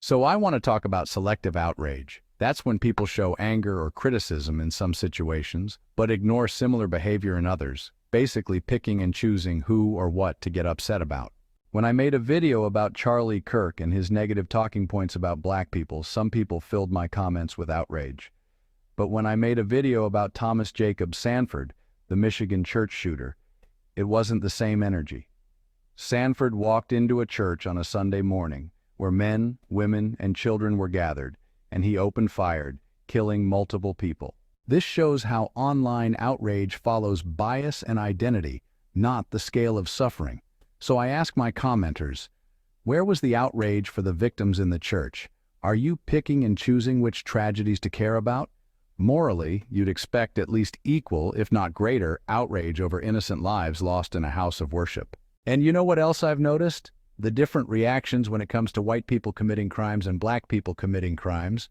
So I want to talk about selective outrage. That's when people show anger or criticism in some situations, but ignore similar behavior in others, basically picking and choosing who or what to get upset about. When I made a video about Charlie Kirk and his negative talking points about black people, some people filled my comments with outrage. But when I made a video about Thomas Jacob Sanford, the Michigan church shooter, it wasn't the same energy. Sanford walked into a church on a Sunday morning where men, women, and children were gathered, and he opened fire, killing multiple people. This shows how online outrage follows bias and identity, not the scale of suffering. So I ask my commenters, where was the outrage for the victims in the church? Are you picking and choosing which tragedies to care about? Morally, you'd expect at least equal, if not greater, outrage over innocent lives lost in a house of worship. And you know what else I've noticed? The different reactions when it comes to white people committing crimes and black people committing crimes.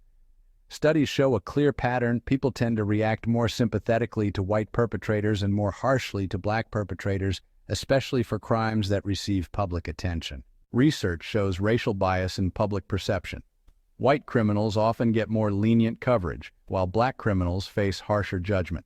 Studies show a clear pattern. People tend to react more sympathetically to white perpetrators and more harshly to black perpetrators, especially for crimes that receive public attention. Research shows racial bias in public perception. White criminals often get more lenient coverage, while black criminals face harsher judgment.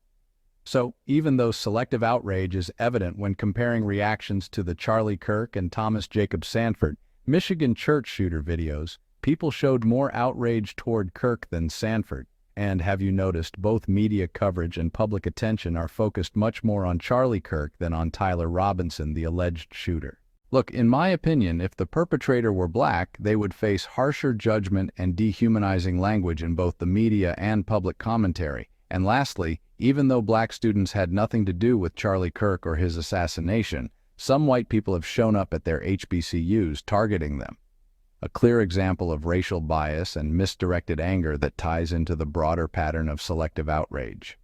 So, even though selective outrage is evident when comparing reactions to the Charlie Kirk and Thomas Jacob Sanford Michigan church shooter videos, people showed more outrage toward Kirk than Sanford. And have you noticed both media coverage and public attention are focused much more on Charlie Kirk than on Tyler Robinson, the alleged shooter? Look, in my opinion, if the perpetrator were black, they would face harsher judgment and dehumanizing language in both the media and public commentary. And lastly, even though black students had nothing to do with Charlie Kirk or his assassination, some white people have shown up at their HBCUs targeting them. A clear example of racial bias and misdirected anger that ties into the broader pattern of selective outrage.